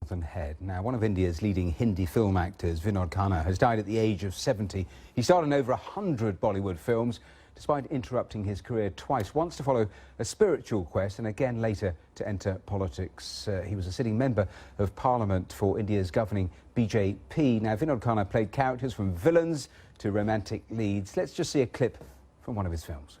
Head. Now, one of India's leading Hindi film actors, Vinod Khanna, has died at the age of 70. He starred in over 100 Bollywood films, despite interrupting his career twice, once to follow a spiritual quest and again later to enter politics. He was a sitting member of Parliament for India's governing BJP. Now, Vinod Khanna played characters from villains to romantic leads. Let's just see a clip from one of his films.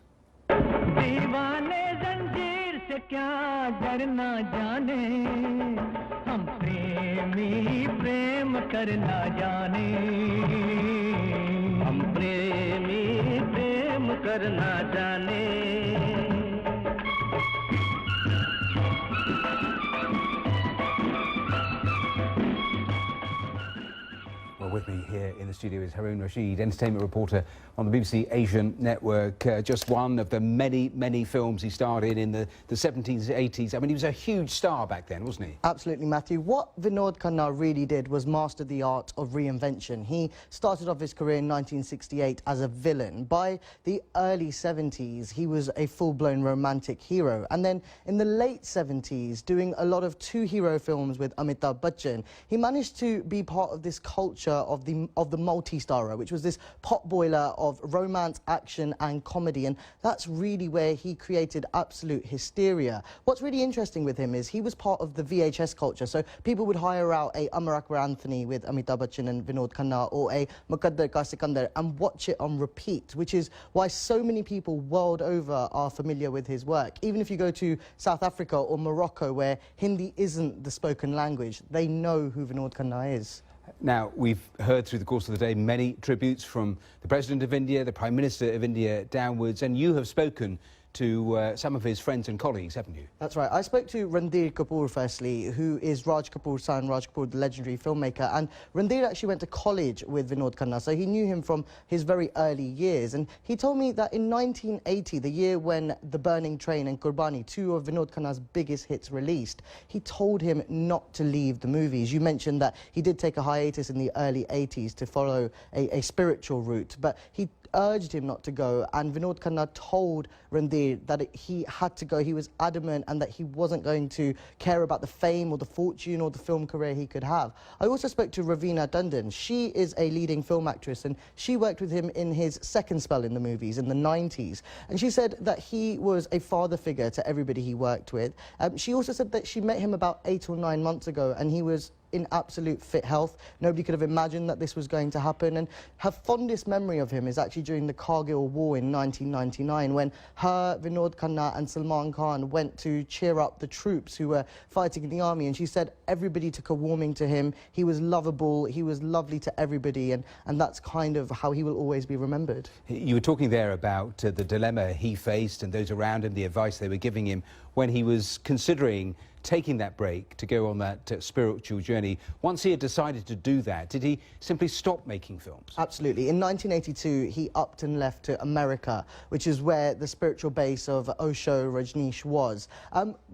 Well, with me here in the studio is Haroon Rashid, entertainment reporter on the BBC Asian Network. Just one of the many films he starred in the 70s, 80s. I mean, he was a huge star back then, wasn't he? Absolutely, Matthew. What Vinod Khanna really did was master the art of reinvention. He started off his career in 1968 as a villain. By the early 70s, he was a full-blown romantic hero. And then in the late 70s, doing a lot of two-hero films with Amitabh Bachchan, he managed to be part of this culture of the multi-starrer, which was this pot boiler of romance, action and comedy, and that's really where he created absolute hysteria. What's really interesting with him is he was part of the VHS culture, so people would hire out a Amar Akbar Anthony with Amitabh Bachchan and Vinod Khanna, or a Muqaddar Ka Sikandar, and watch it on repeat, which is why so many people world over are familiar with his work. Even if you go to South Africa or Morocco, where Hindi isn't the spoken language, they know who Vinod Khanna is. Now, we've heard through the course of the day many tributes from the President of India, the Prime Minister of India downwards, and you have spoken to some of his friends and colleagues, haven't you? That's right. I spoke to Ranbir Kapoor firstly, who is Raj Kapoor's son, Raj Kapoor, the legendary filmmaker, and Ranbir actually went to college with Vinod Khanna, so he knew him from his very early years, and he told me that in 1980, the year when The Burning Train and Qurbani, two of Vinod Khanna's biggest hits, released, he told him not to leave the movies. You mentioned that he did take a hiatus in the early 80s to follow a spiritual route, but he urged him not to go, and Vinod Khanna told Ranbir that he had to go. He was adamant, and that he wasn't going to care about the fame or the fortune or the film career he could have. I also spoke to Raveena Tandon. She is a leading film actress, and she worked with him in his second spell in the movies in the 90s, and she said that he was a father figure to everybody he worked with. She also said that she met him about 8 or 9 months ago, and he was in absolute fit health. Nobody could have imagined that this was going to happen, and her fondest memory of him is actually during the Kargil War in 1999, when her, Vinod Khanna and Salman Khan went to cheer up the troops who were fighting in the army, and she said everybody took a warming to him. He was lovable, he was lovely to everybody, and that's kind of how he will always be remembered. You were talking there about the dilemma he faced and those around him, the advice they were giving him when he was considering taking that break to go on that spiritual journey. Once he had decided to do that, did he simply stop making films? Absolutely. In 1982, he upped and left to America, which is where the spiritual base of Osho Rajneesh was.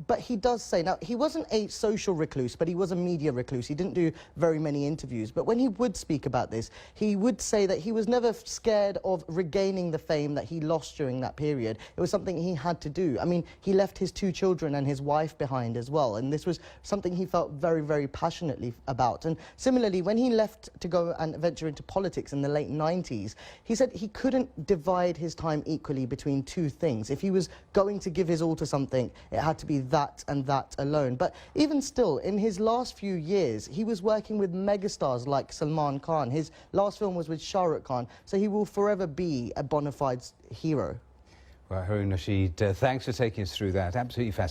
But he does say, now, he wasn't a social recluse, but he was a media recluse. He didn't do very many interviews. But when he would speak about this, he would say that he was never scared of regaining the fame that he lost during that period. It was something he had to do. I mean, he left his 2 children and his wife behind as well, and this was something he felt very passionately about. And similarly, when he left to go and venture into politics in the late 90s, he said he couldn't divide his time equally between 2 things. If he was going to give his all to something, it had to be that and that alone. But even still, in his last few years, he was working with megastars like Salman Khan. His last film was with Shah Rukh Khan, so he will forever be a bona fide hero. Well, Haroon Rashid, thanks for taking us through that. Absolutely fascinating.